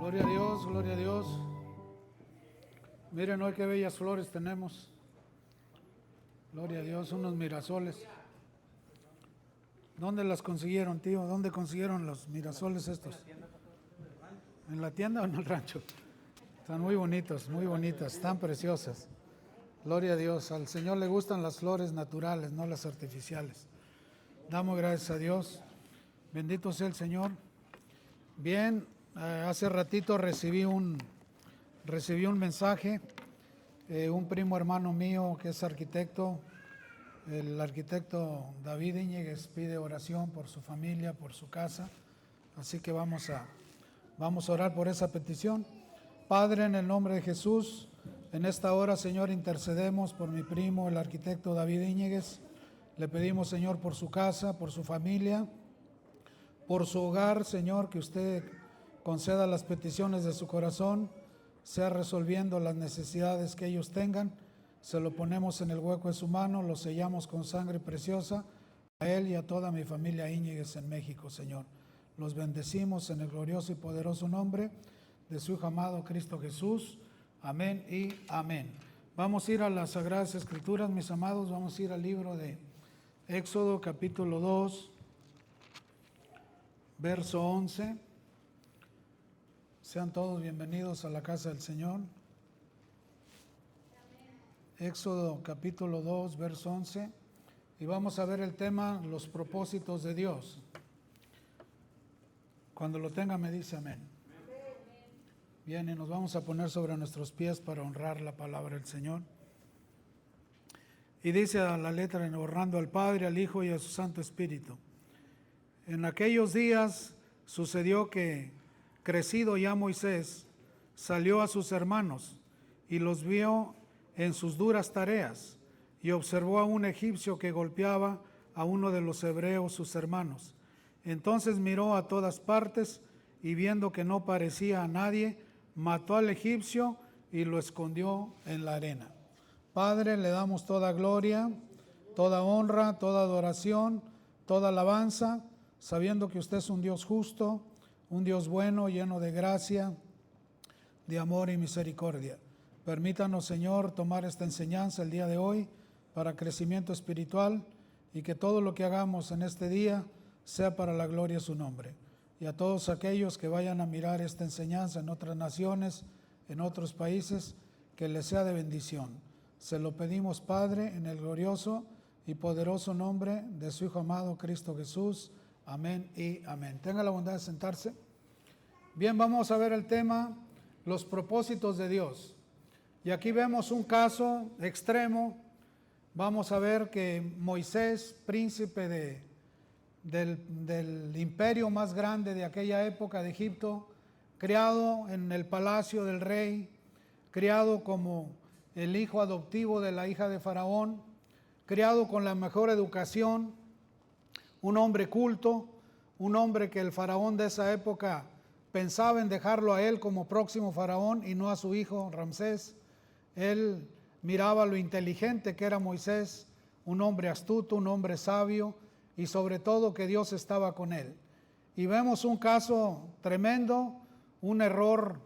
Gloria a Dios, gloria a Dios. Miren hoy qué bellas flores tenemos. Gloria a Dios, unos mirasoles. ¿Dónde las consiguieron, tío? ¿Dónde consiguieron los mirasoles estos? ¿En la tienda o en el rancho? Están muy bonitos, muy bonitas, están preciosas. Gloria a Dios. Al Señor le gustan las flores naturales, no las artificiales. Damos gracias a Dios. Bendito sea el Señor. Bien, hace ratito recibí un mensaje. Un primo hermano mío que es arquitecto, el arquitecto David Íñiguez, pide oración por su familia, por su casa. Así que vamos a orar por esa petición. Padre, en el nombre de Jesús, en esta hora, Señor, intercedemos por mi primo, el arquitecto David Íñiguez. Le pedimos, Señor, por su casa, por su familia, por su hogar, Señor, que usted conceda las peticiones de su corazón, sea resolviendo las necesidades que ellos tengan. Se lo ponemos en el hueco de su mano, lo sellamos con sangre preciosa, a él y a toda mi familia Íñiguez en México, Señor. Los bendecimos en el glorioso y poderoso nombre de su Hijo amado Cristo Jesús. Amén y amén. Vamos a ir a las Sagradas Escrituras, mis amados. Vamos a ir al libro de Éxodo, capítulo 2, verso 11. Sean todos bienvenidos a la casa del Señor. Éxodo capítulo 2, verso 11. Y vamos a ver el tema, los propósitos de Dios. Cuando lo tenga me dice amén. Bien, y nos vamos a poner sobre nuestros pies para honrar la palabra del Señor. Y dice a la letra, honrando al Padre, al Hijo y a su Santo Espíritu. En aquellos días sucedió que, crecido ya Moisés, salió a sus hermanos y los vio en sus duras tareas, y observó a un egipcio que golpeaba a uno de los hebreos, sus hermanos. Entonces miró a todas partes y viendo que no parecía a nadie, mató al egipcio y lo escondió en la arena. Padre, le damos toda gloria, toda honra, toda adoración, toda alabanza, sabiendo que usted es un Dios justo, un Dios bueno, lleno de gracia, de amor y misericordia. Permítanos, Señor, tomar esta enseñanza el día de hoy para crecimiento espiritual y que todo lo que hagamos en este día sea para la gloria de su nombre. Y a todos aquellos que vayan a mirar esta enseñanza en otras naciones, en otros países, que les sea de bendición. Se lo pedimos, Padre, en el glorioso y poderoso nombre de su Hijo amado Cristo Jesús. Amén y amén. Tenga la bondad de sentarse. Bien, vamos a ver el tema, los propósitos de Dios. Y aquí vemos un caso extremo. Vamos a ver que Moisés, príncipe del imperio más grande de aquella época de Egipto, criado en el palacio del rey, criado como el hijo adoptivo de la hija de Faraón, criado con la mejor educación, un hombre culto, un hombre que el faraón de esa época pensaba en dejarlo a él como próximo faraón y no a su hijo Ramsés. Él miraba lo inteligente que era Moisés, un hombre astuto, un hombre sabio y sobre todo que Dios estaba con él. Y vemos un caso tremendo, un error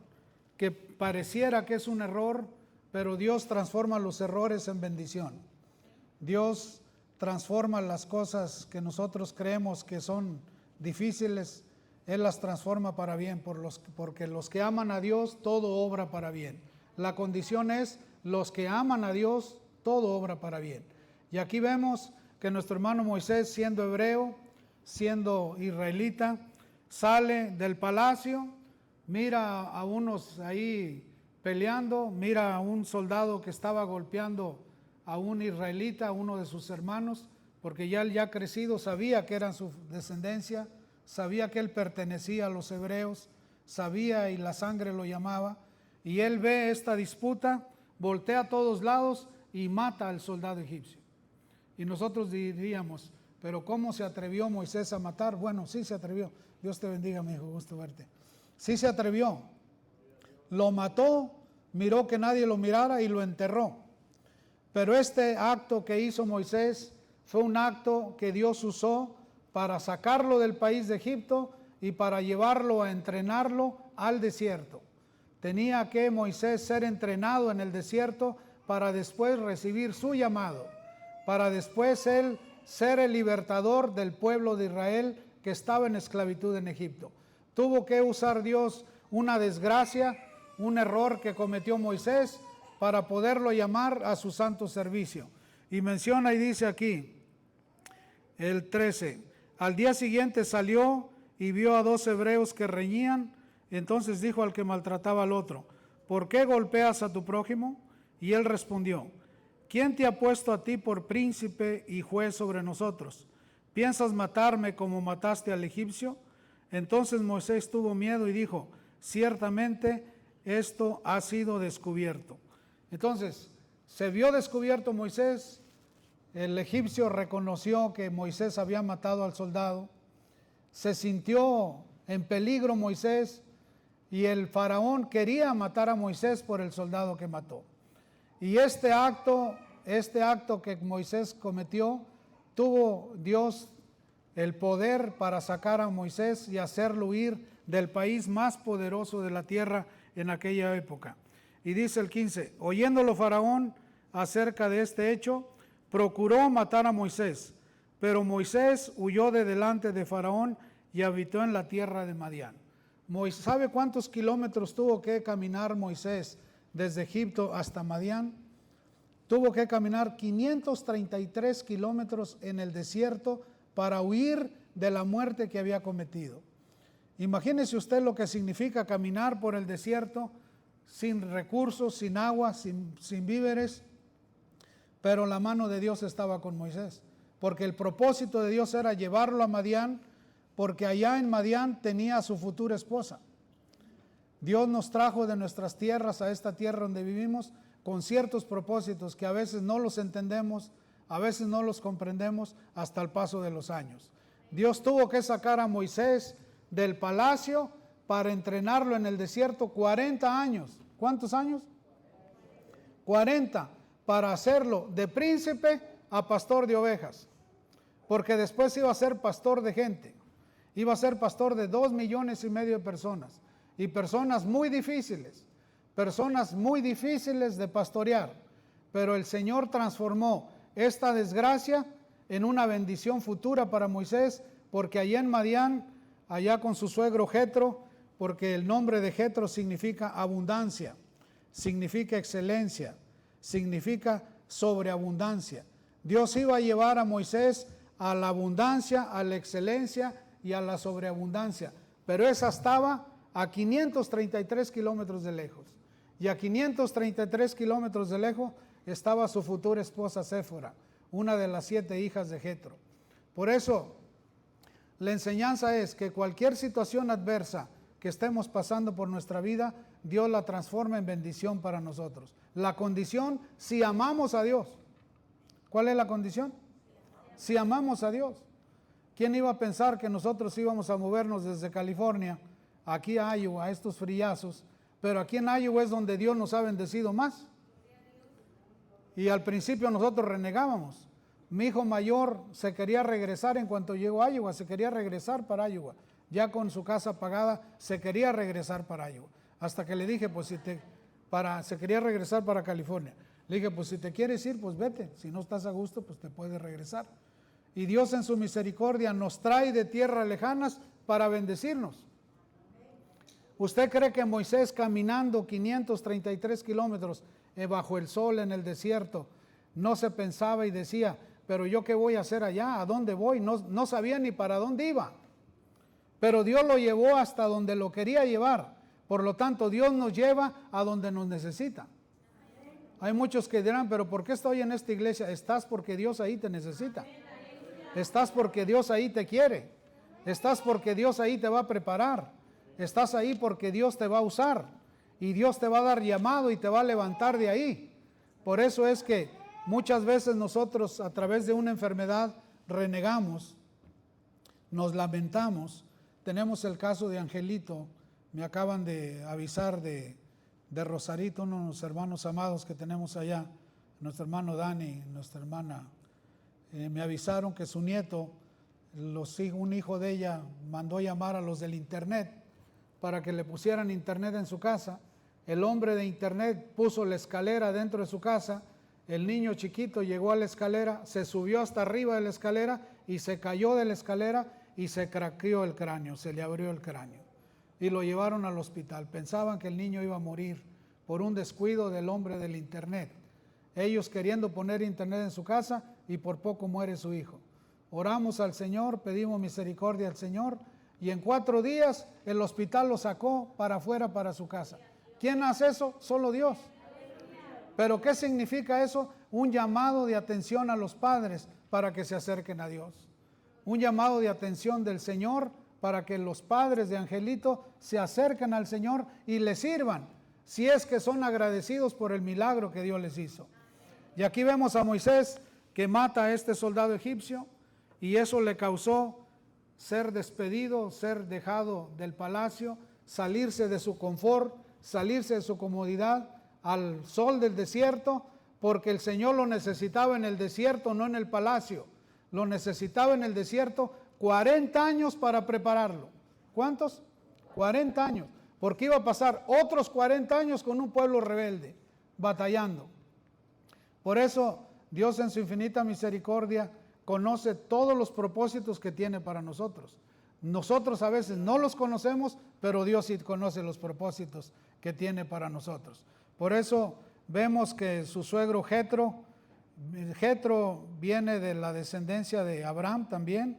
que pareciera que es un error, pero Dios transforma los errores en bendición. Dios transforma las cosas que nosotros creemos que son difíciles, Él las transforma para bien, porque los que aman a Dios, todo obra para bien. La condición es, los que aman a Dios, todo obra para bien. Y aquí vemos que nuestro hermano Moisés, siendo hebreo, siendo israelita, sale del palacio, mira a unos ahí peleando, mira a un soldado que estaba golpeando a un israelita, a uno de sus hermanos, porque ya él ya crecido sabía que eran su descendencia, sabía que él pertenecía a los hebreos, sabía y la sangre lo llamaba, y él ve esta disputa, voltea a todos lados y mata al soldado egipcio. Y nosotros diríamos, pero ¿cómo se atrevió Moisés a matar? Bueno, sí se atrevió. Dios te bendiga, mi hijo, gusto verte. Sí se atrevió. Lo mató, miró que nadie lo mirara y lo enterró. Pero este acto que hizo Moisés fue un acto que Dios usó para sacarlo del país de Egipto y para llevarlo a entrenarlo al desierto. Tenía que Moisés ser entrenado en el desierto para después recibir su llamado, para después él ser el libertador del pueblo de Israel que estaba en esclavitud en Egipto. Tuvo que usar Dios una desgracia, un error que cometió Moisés para poderlo llamar a su santo servicio. Y menciona y dice aquí, el 13, al día siguiente salió y vio a 2 hebreos que reñían. Entonces dijo al que maltrataba al otro, ¿por qué golpeas a tu prójimo? Y él respondió, ¿quién te ha puesto a ti por príncipe y juez sobre nosotros? ¿Piensas matarme como mataste al egipcio? Entonces Moisés tuvo miedo y dijo, ciertamente esto ha sido descubierto. Entonces, se vio descubierto Moisés, el egipcio reconoció que Moisés había matado al soldado, se sintió en peligro Moisés y el faraón quería matar a Moisés por el soldado que mató. Y este acto que Moisés cometió, tuvo Dios el poder para sacar a Moisés y hacerlo huir del país más poderoso de la tierra en aquella época. Y dice el 15, oyéndolo Faraón acerca de este hecho, procuró matar a Moisés, pero Moisés huyó de delante de Faraón y habitó en la tierra de Madián. ¿Sabe cuántos kilómetros tuvo que caminar Moisés desde Egipto hasta Madián? Tuvo que caminar 533 kilómetros en el desierto para huir de la muerte que había cometido. Imagínese usted lo que significa caminar por el desierto sin recursos, sin agua, sin víveres, pero la mano de Dios estaba con Moisés, porque el propósito de Dios era llevarlo a Madián, porque allá en Madián tenía a su futura esposa. Dios nos trajo de nuestras tierras a esta tierra donde vivimos con ciertos propósitos que a veces no los entendemos, a veces no los comprendemos hasta el paso de los años. Dios tuvo que sacar a Moisés del palacio para entrenarlo en el desierto 40 años. ¿Cuántos años? 40, para hacerlo de príncipe a pastor de ovejas, porque después iba a ser pastor de gente, iba a ser pastor de 2,5 millones de personas, y personas muy difíciles de pastorear, pero el Señor transformó esta desgracia en una bendición futura para Moisés, porque allá en Madián, allá con su suegro Jetro, porque el nombre de Jetro significa abundancia, significa excelencia, significa sobreabundancia. Dios iba a llevar a Moisés a la abundancia, a la excelencia y a la sobreabundancia, pero esa estaba a 533 kilómetros de lejos, y a 533 kilómetros de lejos estaba su futura esposa Séfora, una de las 7 hijas de Jetro. Por eso, la enseñanza es que cualquier situación adversa que estemos pasando por nuestra vida, Dios la transforma en bendición para nosotros. La condición, si amamos a Dios. ¿Cuál es la condición? Si amamos a Dios. ¿Quién iba a pensar que nosotros íbamos a movernos desde California aquí a Iowa, a estos friazos? Pero aquí en Iowa es donde Dios nos ha bendecido más. Y al principio nosotros renegábamos. Mi hijo mayor se quería regresar en cuanto llegó a Iowa, se quería regresar para Iowa. Ya con su casa pagada, se quería regresar para Iowa. Hasta que le dije, pues se quería regresar para California. Le dije, pues si te quieres ir, pues vete. Si no estás a gusto, pues te puedes regresar. Y Dios en su misericordia nos trae de tierras lejanas para bendecirnos. ¿Usted cree que Moisés caminando 533 kilómetros bajo el sol en el desierto, no se pensaba y decía, pero yo qué voy a hacer allá? ¿A dónde voy? No sabía ni para dónde iba. Pero Dios lo llevó hasta donde lo quería llevar. Por lo tanto, Dios nos lleva a donde nos necesita. Hay muchos que dirán, pero ¿por qué estoy en esta iglesia? Estás porque Dios ahí te necesita. Estás porque Dios ahí te quiere. Estás porque Dios ahí te va a preparar. Estás ahí porque Dios te va a usar. Y Dios te va a dar llamado y te va a levantar de ahí. Por eso es que muchas veces nosotros a través de una enfermedad renegamos, nos lamentamos. Tenemos el caso de Angelito, me acaban de avisar de Rosarito, uno de los hermanos amados que tenemos allá, nuestro hermano Dani, nuestra hermana, me avisaron que su nieto un hijo de ella mandó llamar a los del internet para que le pusieran internet en su casa. El hombre de internet puso la escalera dentro de su casa. El niño chiquito llegó a la escalera, se subió hasta arriba de la escalera y se cayó de la escalera y se craqueó el cráneo, se le abrió el cráneo. Y lo llevaron al hospital. Pensaban que el niño iba a morir por un descuido del hombre del internet. Ellos queriendo poner internet en su casa y por poco muere su hijo. Oramos al Señor, pedimos misericordia al Señor y en 4 días el hospital lo sacó para afuera para su casa. ¿Quién hace eso? Solo Dios. ¿Pero qué significa eso? Un llamado de atención a los padres para que se acerquen a Dios. Un llamado de atención del Señor para que los padres de Angelito se acerquen al Señor y le sirvan, si es que son agradecidos por el milagro que Dios les hizo. Y aquí vemos a Moisés que mata a este soldado egipcio y eso le causó ser despedido, ser dejado del palacio, salirse de su confort, salirse de su comodidad al sol del desierto, porque el Señor lo necesitaba en el desierto, no en el palacio. Lo necesitaba en el desierto 40 años para prepararlo. ¿Cuántos? 40 años. Porque iba a pasar otros 40 años con un pueblo rebelde, batallando. Por eso Dios en su infinita misericordia conoce todos los propósitos que tiene para nosotros. Nosotros a veces no los conocemos, pero Dios sí conoce los propósitos que tiene para nosotros. Por eso vemos que su suegro Jetro viene de la descendencia de Abraham también.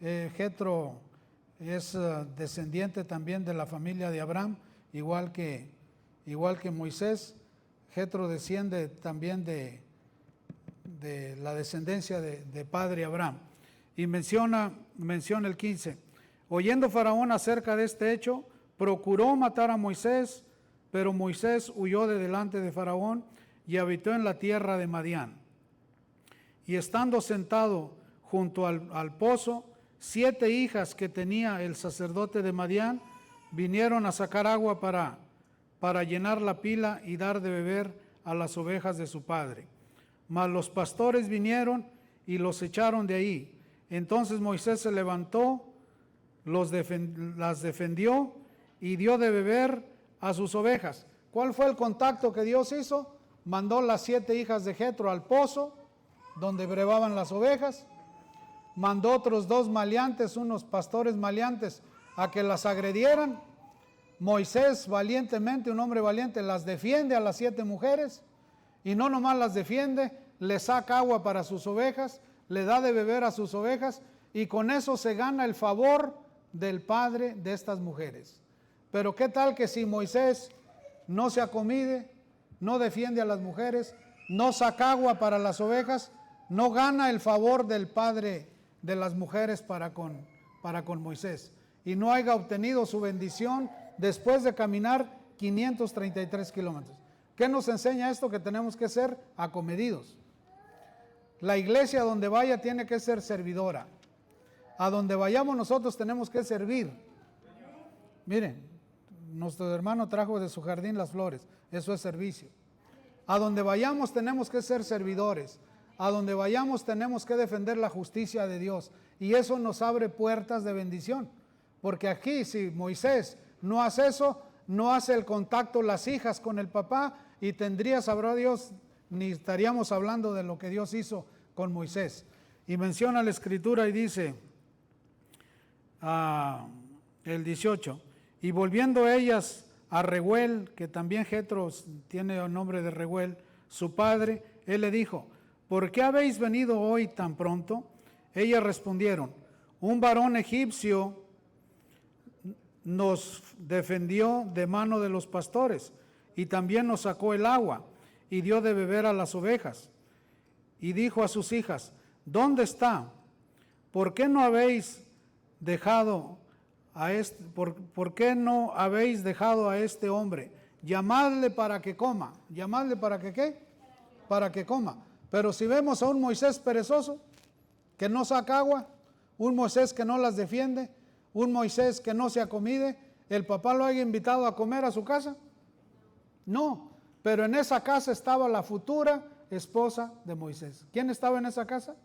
Jetro es descendiente también de la familia de Abraham, igual que Moisés. Jetro desciende también de la descendencia de padre Abraham. Y menciona el 15. Oyendo Faraón acerca de este hecho, procuró matar a Moisés, pero Moisés huyó de delante de Faraón y habitó en la tierra de Madián. Y estando sentado junto al pozo, 7 hijas que tenía el sacerdote de Madián vinieron a sacar agua para llenar la pila y dar de beber a las ovejas de su padre. Mas los pastores vinieron y los echaron de ahí. Entonces Moisés se levantó, las defendió y dio de beber a sus ovejas. ¿Cuál fue el contacto que Dios hizo? Mandó las 7 hijas de Jetro al pozo donde brevaban las ovejas. Mandó otros 2 maleantes, unos pastores maleantes, a que las agredieran. Moisés valientemente, un hombre valiente, las defiende a las 7 mujeres. Y no nomás las defiende, le saca agua para sus ovejas, le da de beber a sus ovejas y con eso se gana el favor del padre de estas mujeres. Pero qué tal que si Moisés no se acomide, no defiende a las mujeres, no saca agua para las ovejas, no gana el favor del padre de las mujeres para con Moisés y no haya obtenido su bendición después de caminar 533 kilómetros. ¿Qué nos enseña esto? Que tenemos que ser acomedidos. La iglesia donde vaya tiene que ser servidora. A donde vayamos nosotros tenemos que servir. Miren, nuestro hermano trajo de su jardín las flores. Eso es servicio. A donde vayamos tenemos que ser servidores. A donde vayamos tenemos que defender la justicia de Dios. Y eso nos abre puertas de bendición. Porque aquí si Moisés no hace eso, no hace el contacto las hijas con el papá y sabrá Dios, ni estaríamos hablando de lo que Dios hizo con Moisés. Y menciona la escritura y dice, el 18, y volviendo ellas a Reuel, que también Jetro tiene el nombre de Reuel, su padre, él le dijo, ¿por qué habéis venido hoy tan pronto? Ellas respondieron, un varón egipcio nos defendió de mano de los pastores y también nos sacó el agua y dio de beber a las ovejas. Y dijo a sus hijas, ¿dónde está? ¿Por qué no habéis dejado a por qué no habéis dejado a este hombre? Llamadle para que coma. ¿Llamadle para que qué? Para que coma. Pero si vemos a un Moisés perezoso que no saca agua, un Moisés que no las defiende, un Moisés que no se acomide, ¿el papá lo haya invitado a comer a su casa? No, pero en esa casa estaba la futura esposa de Moisés. ¿Quién estaba en esa casa?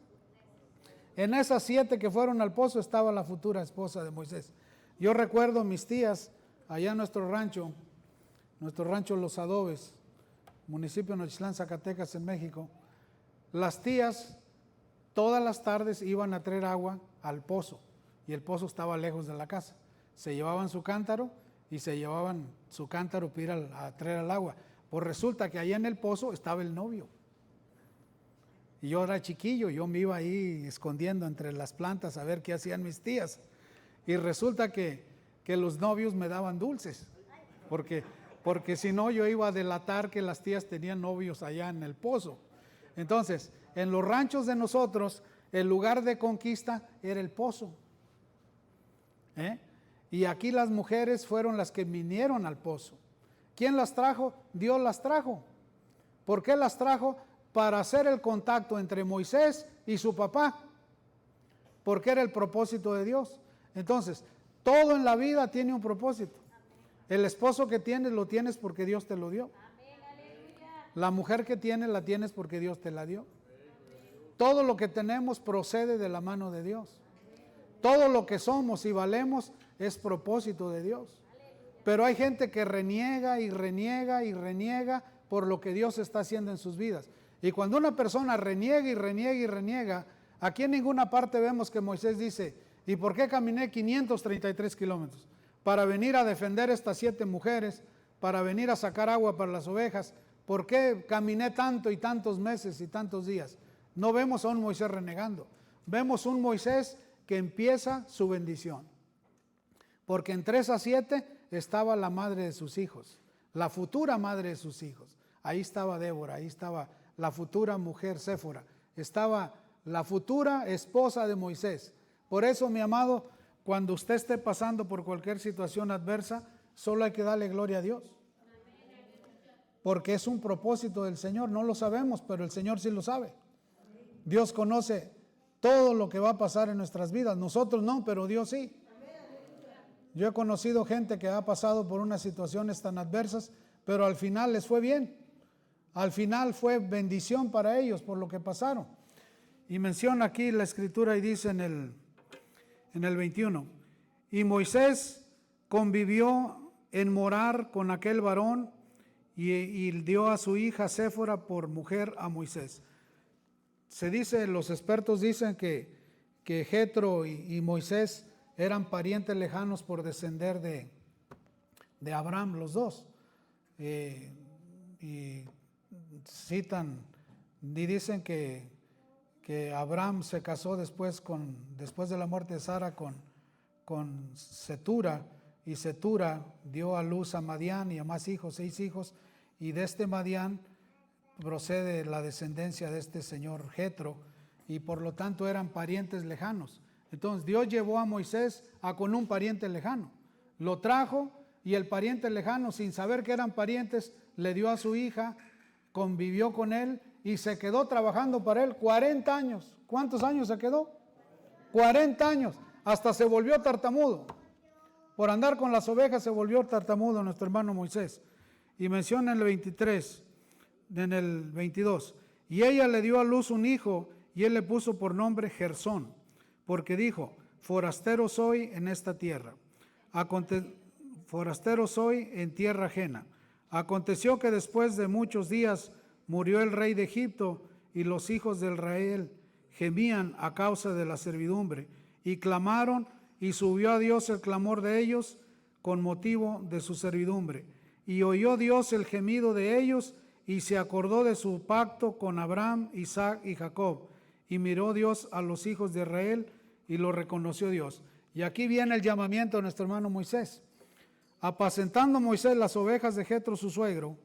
En esas 7 que fueron al pozo estaba la futura esposa de Moisés. Yo recuerdo mis tías allá en nuestro rancho Los Adobes, municipio de Nochitlán, Zacatecas, en México. Las tías todas las tardes iban a traer agua al pozo y el pozo estaba lejos de la casa. Se llevaban su cántaro y se llevaban su cántaro para ir a traer el agua. Pues resulta que allá en el pozo estaba el novio. Y yo era chiquillo, yo me iba ahí escondiendo entre las plantas a ver qué hacían mis tías. Y resulta que los novios me daban dulces, porque si no yo iba a delatar que las tías tenían novios allá en el pozo. Entonces, en los ranchos de nosotros, el lugar de conquista era el pozo. Y aquí las mujeres fueron las que vinieron al pozo. ¿Quién las trajo? Dios las trajo. ¿Por qué las trajo? Para hacer el contacto entre Moisés y su papá, porque era el propósito de Dios. Entonces, todo en la vida tiene un propósito. El esposo que tienes lo tienes porque Dios te lo dio. La mujer que tienes la tienes porque Dios te la dio. Todo lo que tenemos procede de la mano de Dios. Todo lo que somos y valemos es propósito de Dios. Pero hay gente que reniega y reniega y reniega por lo que Dios está haciendo en sus vidas. Y cuando una persona reniega y reniega y reniega, aquí en ninguna parte vemos que Moisés dice, ¿y por qué caminé 533 kilómetros? Para venir a defender estas 7 mujeres, para venir a sacar agua para las ovejas. ¿Por qué caminé tanto y tantos meses y tantos días? No vemos a un Moisés renegando. Vemos un Moisés que empieza su bendición. Porque entre esas 7 estaba la madre de sus hijos, la futura madre de sus hijos. Ahí estaba Débora, ahí estaba la futura mujer Séfora, estaba la futura esposa de Moisés. Por eso, mi amado, cuando usted esté pasando por cualquier situación adversa, solo hay que darle gloria a Dios. Porque es un propósito del Señor, no lo sabemos, pero el Señor sí lo sabe. Dios conoce todo lo que va a pasar en nuestras vidas, nosotros no, pero Dios sí. Yo he conocido gente que ha pasado por unas situaciones tan adversas, pero al final les fue bien. Al final fue bendición para ellos por lo que pasaron. Y menciona aquí la escritura y dice en el 21, y Moisés convivió en morar con aquel varón y dio a su hija Séfora por mujer a Moisés. Se dice, los expertos dicen que Jetro y Moisés eran parientes lejanos por descender de Abraham, los dos. Y citan y dicen que Abraham se casó después de la muerte de Sara con Setura, y Setura dio a luz a Madián y a más hijos, 6 hijos, y de este Madián procede la descendencia de este señor Jetro, y por lo tanto eran parientes lejanos. Entonces Dios llevó a Moisés con un pariente lejano, lo trajo, y el pariente lejano, sin saber que eran parientes, le dio a su hija, convivió con él y se quedó trabajando para él 40 años. ¿Cuántos años se quedó? 40 años. Hasta se volvió tartamudo. Por andar con las ovejas se volvió tartamudo nuestro hermano Moisés. Y menciona en el 23, en el 22, y ella le dio a luz un hijo y él le puso por nombre Gersón, porque dijo, forastero soy en esta tierra. Forastero soy en tierra ajena. Aconteció que después de muchos días murió el rey de Egipto y los hijos de Israel gemían a causa de la servidumbre y clamaron, y subió a Dios el clamor de ellos con motivo de su servidumbre. Y oyó Dios el gemido de ellos y se acordó de su pacto con Abraham, Isaac y Jacob. Y miró Dios a los hijos de Israel y lo reconoció Dios. Y aquí viene el llamamiento de nuestro hermano Moisés. Apacentando Moisés las ovejas de Jetro su suegro,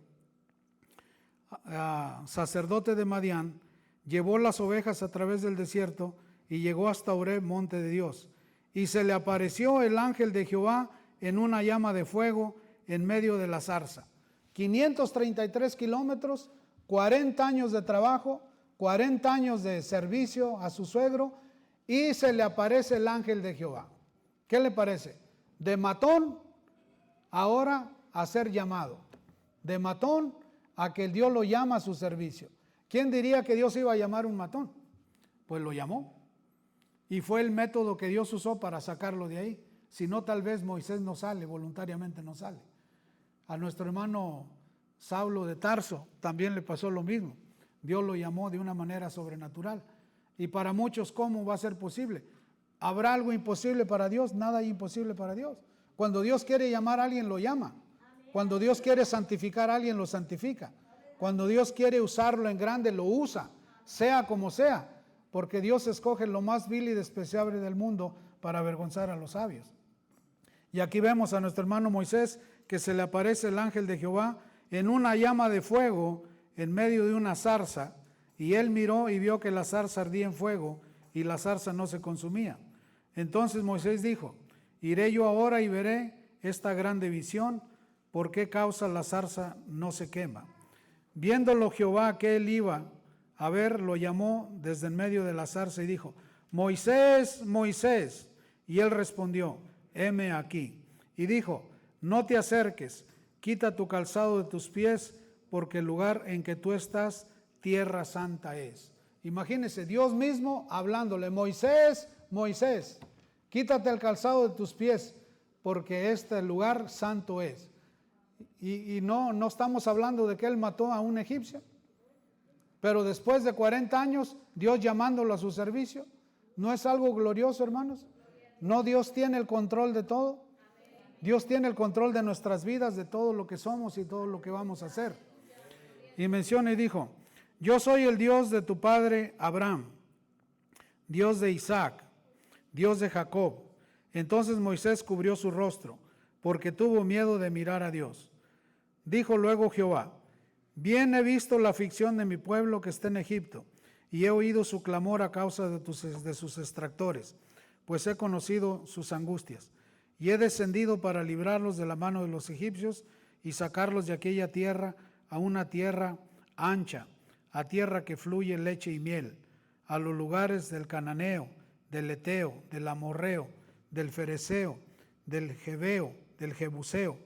sacerdote de Madián, llevó las ovejas a través del desierto y llegó hasta Horeb, monte de Dios. Y se le apareció el ángel de Jehová en una llama de fuego en medio de la zarza. 533 kilómetros, 40 años de trabajo, 40 años de servicio a su suegro, y se le aparece el ángel de Jehová. ¿Qué le parece? De matón, ahora a ser llamado. De matón a que Dios lo llama a su servicio. ¿Quién diría que Dios iba a llamar un matón? Pues lo llamó. Y fue el método que Dios usó para sacarlo de ahí. Si no, tal vez Moisés no sale, voluntariamente no sale. A nuestro hermano Saulo de Tarso también le pasó lo mismo. Dios lo llamó de una manera sobrenatural. Y para muchos, ¿cómo va a ser posible? ¿Habrá algo imposible para Dios? Nada es imposible para Dios. Cuando Dios quiere llamar a alguien, lo llama. Cuando Dios quiere santificar a alguien, lo santifica. Cuando Dios quiere usarlo en grande, lo usa, sea como sea. Porque Dios escoge lo más vil y despreciable del mundo para avergonzar a los sabios. Y aquí vemos a nuestro hermano Moisés que se le aparece el ángel de Jehová en una llama de fuego en medio de una zarza. Y él miró y vio que la zarza ardía en fuego y la zarza no se consumía. Entonces Moisés dijo: iré yo ahora y veré esta grande visión, ¿por qué causa la zarza no se quema? Viéndolo Jehová que él iba a ver, lo llamó desde en medio de la zarza y dijo: Moisés, Moisés. Y él respondió: heme aquí. Y dijo: no te acerques, quita tu calzado de tus pies, porque el lugar en que tú estás, tierra santa es. Imagínese, Dios mismo hablándole: Moisés, Moisés, quítate el calzado de tus pies, porque este lugar santo es. Y no estamos hablando de que él mató a un egipcio, pero después de 40 años, Dios llamándolo a su servicio. ¿No es algo glorioso, hermanos? ¿No Dios tiene el control de todo? Dios tiene el control de nuestras vidas, de todo lo que somos y todo lo que vamos a hacer. Y menciona y dijo: yo soy el Dios de tu padre Abraham, Dios de Isaac, Dios de Jacob. Entonces Moisés cubrió su rostro, porque tuvo miedo de mirar a Dios. Dijo luego Jehová: bien he visto la aflicción de mi pueblo que está en Egipto, y he oído su clamor a causa de sus extractores, pues he conocido sus angustias. Y he descendido para librarlos de la mano de los egipcios y sacarlos de aquella tierra a una tierra ancha, a tierra que fluye leche y miel, a los lugares del cananeo, del eteo, del amorreo, del fereceo, del jebeo, del jebuseo.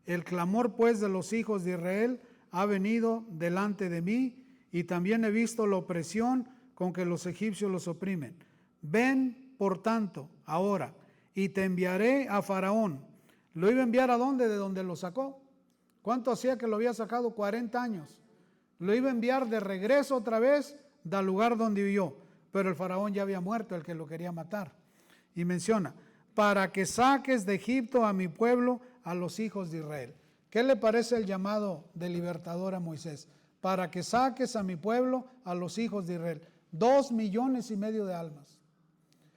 El clamor pues de los hijos de Israel ha venido delante de mí, y también he visto la opresión con que los egipcios los oprimen. Ven, por tanto, ahora, y te enviaré a Faraón. ¿Lo iba a enviar a dónde? De donde lo sacó. ¿Cuánto hacía que lo había sacado? 40 años. Lo iba a enviar de regreso otra vez del lugar donde vivió, pero el faraón ya había muerto, el que lo quería matar. Y menciona: para que saques de Egipto a mi pueblo, a los hijos de Israel. ¿Qué le parece el llamado de libertador a Moisés? Para que saques a mi pueblo, a los hijos de Israel. 2,5 millones de almas.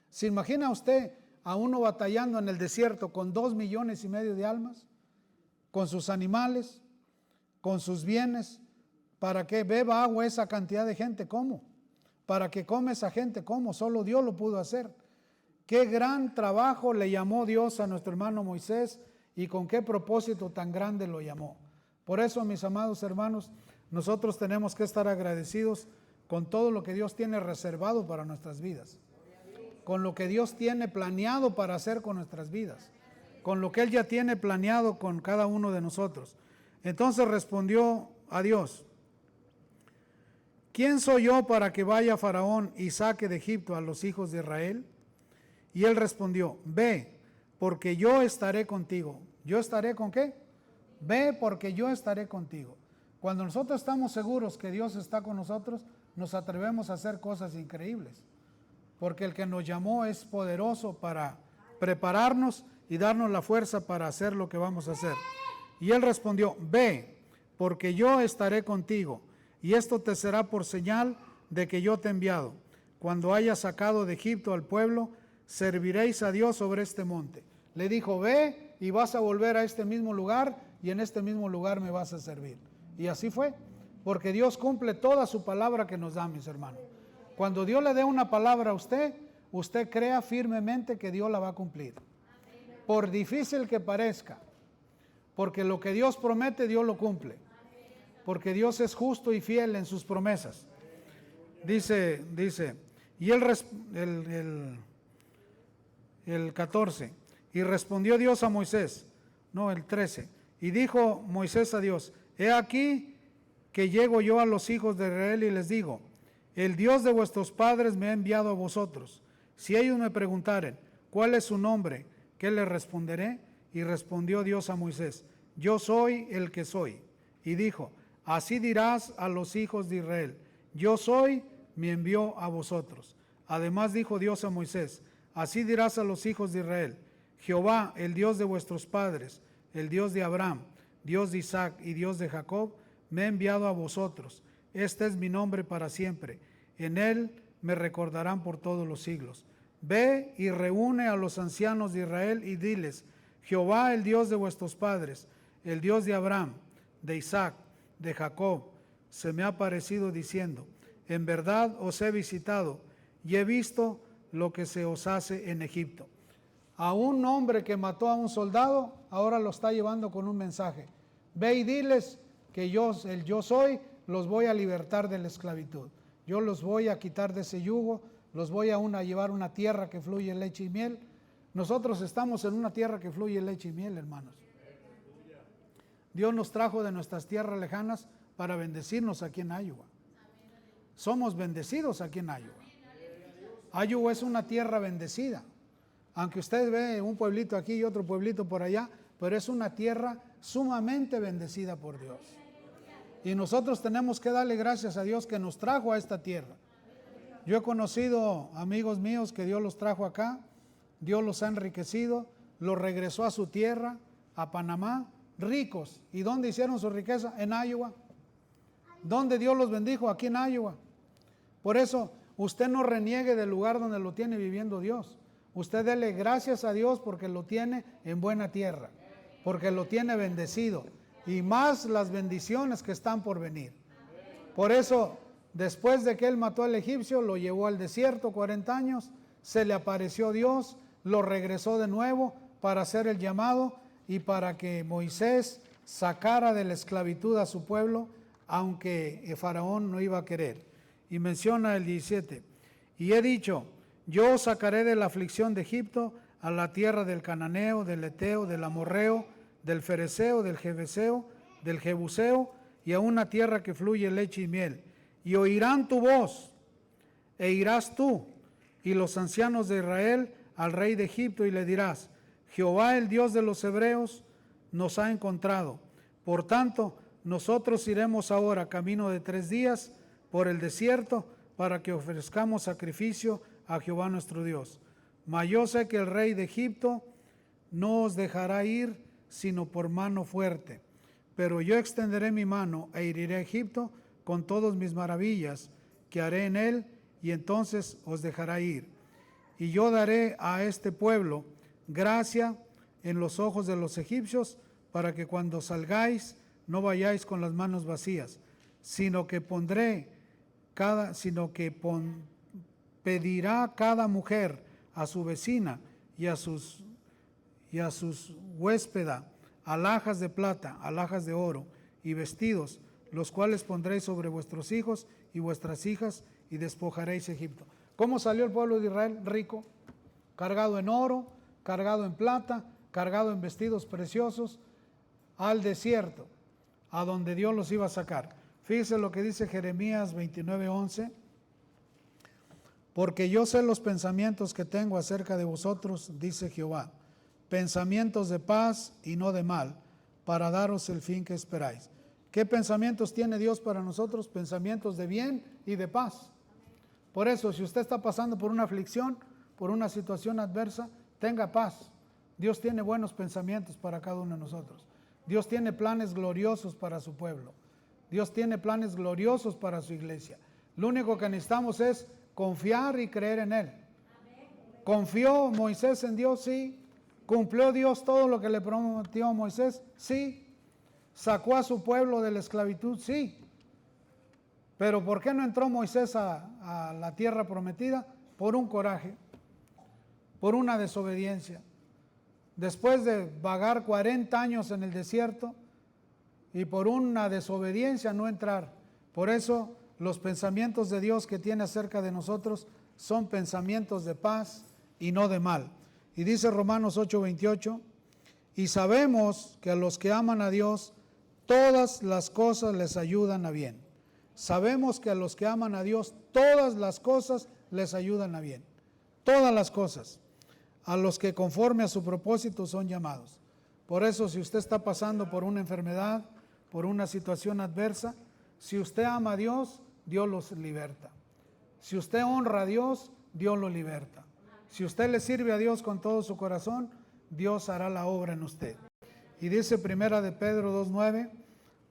¿Se imagina usted a uno batallando en el desierto con 2,5 millones de almas? Con sus animales, con sus bienes, para que beba agua esa cantidad de gente, ¿cómo? Para que come esa gente, ¿cómo? Solo Dios lo pudo hacer. Qué gran trabajo le llamó Dios a nuestro hermano Moisés, y con qué propósito tan grande lo llamó. Por eso, mis amados hermanos, nosotros tenemos que estar agradecidos con todo lo que Dios tiene reservado para nuestras vidas, con lo que Dios tiene planeado para hacer con nuestras vidas, con lo que Él ya tiene planeado con cada uno de nosotros. Entonces respondió a Dios: ¿quién soy yo para que vaya Faraón y saque de Egipto a los hijos de Israel? Y él respondió: ve, porque yo estaré contigo. ¿Yo estaré con qué? Ve, porque yo estaré contigo. Cuando nosotros estamos seguros que Dios está con nosotros, nos atrevemos a hacer cosas increíbles, porque el que nos llamó es poderoso para prepararnos y darnos la fuerza para hacer lo que vamos a hacer. Y él respondió: ve, porque yo estaré contigo, y esto te será por señal de que yo te he enviado. Cuando hayas sacado de Egipto al pueblo, serviréis a Dios sobre este monte. Le dijo: ve y vas a volver a este mismo lugar, y en este mismo lugar me vas a servir. Y así fue, porque Dios cumple toda su palabra que nos da, mis hermanos. Cuando Dios le dé una palabra a usted, usted crea firmemente que Dios la va a cumplir. Por difícil que parezca, porque lo que Dios promete, Dios lo cumple. Porque Dios es justo y fiel en sus promesas. Dice, y el 14, y respondió Dios a Moisés, el 13, y dijo Moisés a Dios: he aquí que llego yo a los hijos de Israel y les digo: el Dios de vuestros padres me ha enviado a vosotros. Si ellos me preguntaren, ¿cuál es su nombre? ¿Qué les responderé? Y respondió Dios a Moisés, yo soy el que soy. Y dijo, así dirás a los hijos de Israel, yo soy, me envió a vosotros. Además dijo Dios a Moisés, así dirás a los hijos de Israel, Jehová, el Dios de vuestros padres, el Dios de Abraham, Dios de Isaac y Dios de Jacob, me ha enviado a vosotros. Este es mi nombre para siempre. En él me recordarán por todos los siglos. Ve y reúne a los ancianos de Israel y diles, Jehová, el Dios de vuestros padres, el Dios de Abraham, de Isaac, de Jacob, se me ha aparecido diciendo, en verdad os he visitado y he visto lo que se os hace en Egipto. A un hombre que mató a un soldado, ahora lo está llevando con un mensaje. Ve y diles que yo soy, los voy a libertar de la esclavitud. Yo los voy a quitar de ese yugo, los voy a llevar a una tierra que fluye leche y miel. Nosotros estamos en una tierra que fluye leche y miel, hermanos. Dios nos trajo de nuestras tierras lejanas para bendecirnos aquí en Iowa. Somos bendecidos aquí en Iowa. Iowa es una tierra bendecida. Aunque usted ve un pueblito aquí y otro pueblito por allá, pero es una tierra sumamente bendecida por Dios. Y nosotros tenemos que darle gracias a Dios que nos trajo a esta tierra. Yo he conocido amigos míos que Dios los trajo acá, Dios los ha enriquecido, los regresó a su tierra, a Panamá, ricos. ¿Y dónde hicieron su riqueza? En Iowa. ¿Dónde Dios los bendijo? Aquí en Iowa. Por eso, usted no reniegue del lugar donde lo tiene viviendo Dios. Usted dele gracias a Dios porque lo tiene en buena tierra, porque lo tiene bendecido. Y más las bendiciones que están por venir. Por eso, después de que él mató al egipcio, lo llevó al desierto 40 años, se le apareció Dios, lo regresó de nuevo para hacer el llamado y para que Moisés sacara de la esclavitud a su pueblo, aunque Faraón no iba a querer. Y menciona el 17, y he dicho, yo os sacaré de la aflicción de Egipto a la tierra del Cananeo, del Eteo, del Amorreo, del Fereceo, del Jebuseo, del Jebuseo, y a una tierra que fluye leche y miel. Y oirán tu voz, e irás tú, y los ancianos de Israel, al rey de Egipto, y le dirás, Jehová el Dios de los hebreos nos ha encontrado. Por tanto, nosotros iremos ahora camino de 3 días por el desierto, para que ofrezcamos sacrificio a Jehová nuestro Dios. Mas yo sé que el rey de Egipto no os dejará ir, sino por mano fuerte. Pero yo extenderé mi mano e heriré a Egipto con todas mis maravillas que haré en él, y entonces os dejará ir. Y yo daré a este pueblo gracia en los ojos de los egipcios, para que cuando salgáis no vayáis con las manos vacías, sino que pedirá cada mujer a su vecina y a sus huéspeda alhajas de plata, alhajas de oro y vestidos, los cuales pondréis sobre vuestros hijos y vuestras hijas, y despojaréis Egipto. ¿Cómo salió el pueblo de Israel? Rico, cargado en oro, cargado en plata, cargado en vestidos preciosos, al desierto, a donde Dios los iba a sacar. Fíjese lo que dice Jeremías 29:11. Porque yo sé los pensamientos que tengo acerca de vosotros, dice Jehová, pensamientos de paz y no de mal, para daros el fin que esperáis. ¿Qué pensamientos tiene Dios para nosotros? Pensamientos de bien y de paz. Por eso, si usted está pasando por una aflicción, por una situación adversa, tenga paz. Dios tiene buenos pensamientos para cada uno de nosotros. Dios tiene planes gloriosos para su pueblo. Dios tiene planes gloriosos para su iglesia. Lo único que necesitamos es confiar y creer en Él. ¿Confió Moisés en Dios? Sí. ¿Cumplió Dios todo lo que le prometió a Moisés? Sí. ¿Sacó a su pueblo de la esclavitud? Sí. Pero ¿por qué no entró Moisés a la tierra prometida? Por un coraje, por una desobediencia. Después de vagar 40 años en el desierto y por una desobediencia no entrar. Por eso los pensamientos de Dios que tiene acerca de nosotros son pensamientos de paz y no de mal. Y dice Romanos 8:28, y sabemos que a los que aman a Dios, todas las cosas les ayudan a bien. Sabemos que a los que aman a Dios, todas las cosas les ayudan a bien. todas las cosas a los que conforme a su propósito son llamados. Por eso, si usted está pasando por una enfermedad, por una situación adversa, si usted ama a Dios, Dios los liberta. Si usted honra a Dios, Dios lo liberta. Si usted le sirve a Dios con todo su corazón, Dios hará la obra en usted. Y dice primera de Pedro 2:9,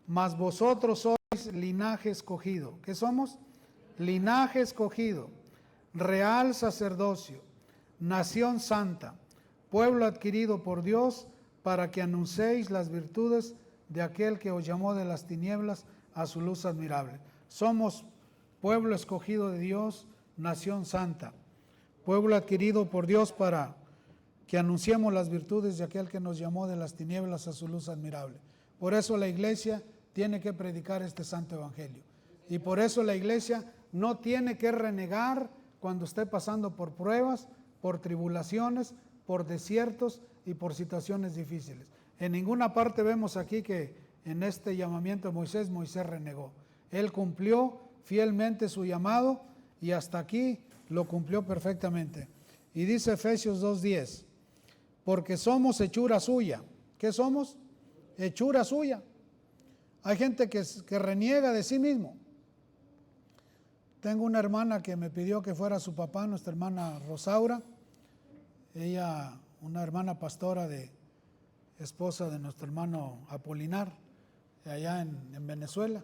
mas vosotros sois linaje escogido. ¿Qué somos? Linaje escogido, real sacerdocio, nación santa, pueblo adquirido por Dios, para que anunciéis las virtudes de aquel que os llamó de las tinieblas a su luz admirable. Somos pueblo escogido de Dios, nación santa, pueblo adquirido por Dios para que anunciemos las virtudes de aquel que nos llamó de las tinieblas a su luz admirable. Por eso la iglesia tiene que predicar este santo evangelio. Y por eso la iglesia no tiene que renegar cuando esté pasando por pruebas, por tribulaciones, por desiertos y por situaciones difíciles. En ninguna parte vemos aquí que en este llamamiento de Moisés renegó. Él cumplió fielmente su llamado y hasta aquí lo cumplió perfectamente. Y dice Efesios 2:10, porque somos hechura suya. ¿Qué somos? Hechura suya. Hay gente que reniega de sí mismo. Tengo una hermana que me pidió que fuera su papá, nuestra hermana Rosaura. Ella, una hermana pastora esposa de nuestro hermano Apolinar, allá en Venezuela.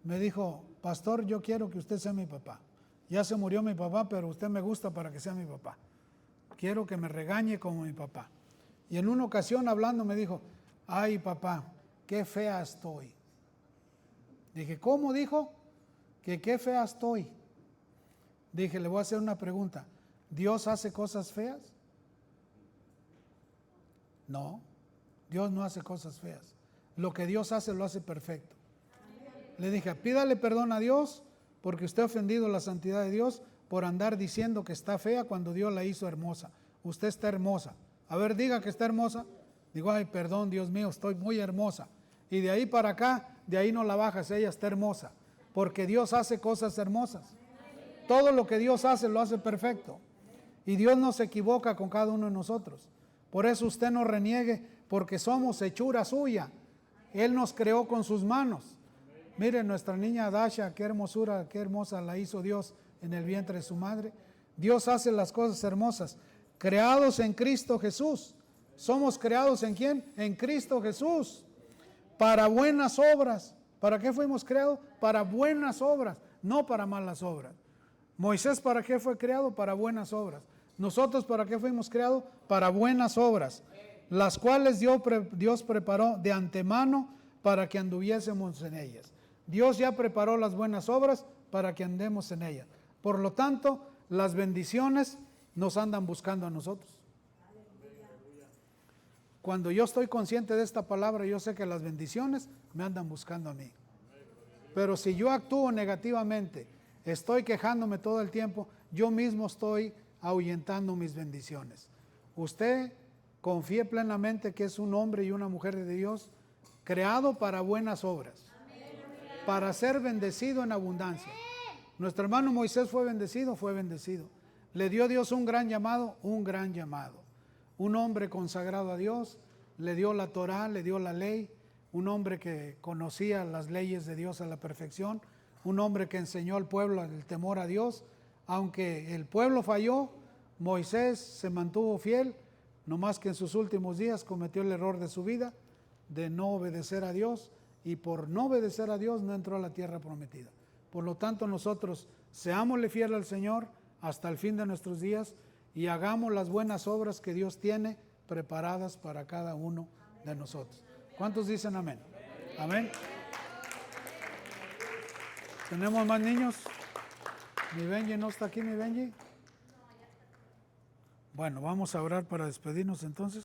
Me dijo, pastor, yo quiero que usted sea mi papá. Ya se murió mi papá, pero usted me gusta para que sea mi papá. Quiero que me regañe como mi papá. Y en una ocasión hablando me dijo, ay papá, qué fea estoy. Dije, ¿cómo dijo? Que qué fea estoy. Dije, le voy a hacer una pregunta. ¿Dios hace cosas feas? No, Dios no hace cosas feas. Lo que Dios hace lo hace perfecto. Le dije, pídale perdón a Dios porque usted ha ofendido la santidad de Dios por andar diciendo que está fea cuando Dios la hizo hermosa. Usted está hermosa. A ver, diga que está hermosa. Digo, ay, perdón, Dios mío, estoy muy hermosa. Y de ahí para acá, de ahí no la bajas, ella está hermosa. Porque Dios hace cosas hermosas. Todo lo que Dios hace lo hace perfecto. Y Dios no se equivoca con cada uno de nosotros. Por eso usted no reniegue, porque somos hechura suya. Él nos creó con sus manos. Miren, nuestra niña Dasha, qué hermosura, qué hermosa la hizo Dios en el vientre de su madre. Dios hace las cosas hermosas. Creados en Cristo Jesús. ¿Somos creados en quién? En Cristo Jesús. Para buenas obras. ¿Para qué fuimos creados? Para buenas obras, no para malas obras. Moisés, ¿para qué fue creado? Para buenas obras. Nosotros, ¿para qué fuimos creados? Para buenas obras, las cuales Dios preparó de antemano para que anduviésemos en ellas. Dios ya preparó las buenas obras para que andemos en ellas. Por lo tanto, las bendiciones nos andan buscando a nosotros. Cuando yo estoy consciente de esta palabra, yo sé que las bendiciones me andan buscando a mí. Pero si yo actúo negativamente, estoy quejándome todo el tiempo, yo mismo estoy ahuyentando mis bendiciones. Usted confíe plenamente que es un hombre y una mujer de Dios creado para buenas obras, para ser bendecido en abundancia. Nuestro hermano Moisés fue bendecido. Le dio Dios un gran llamado. Un hombre consagrado a Dios, le dio la Torá, le dio la ley, un hombre que conocía las leyes de Dios a la perfección, un hombre que enseñó al pueblo el temor a Dios. Aunque el pueblo falló, Moisés se mantuvo fiel, no más que en sus últimos días cometió el error de su vida, de no obedecer a Dios, y por no obedecer a Dios no entró a la tierra prometida. Por lo tanto, nosotros seámosle fiel al Señor hasta el fin de nuestros días y hagamos las buenas obras que Dios tiene preparadas para cada uno de nosotros. ¿Cuántos dicen amén? Amén. ¿Tenemos más niños? ¿Mi Benji no está aquí, mi Benji? Bueno, vamos a orar para despedirnos entonces.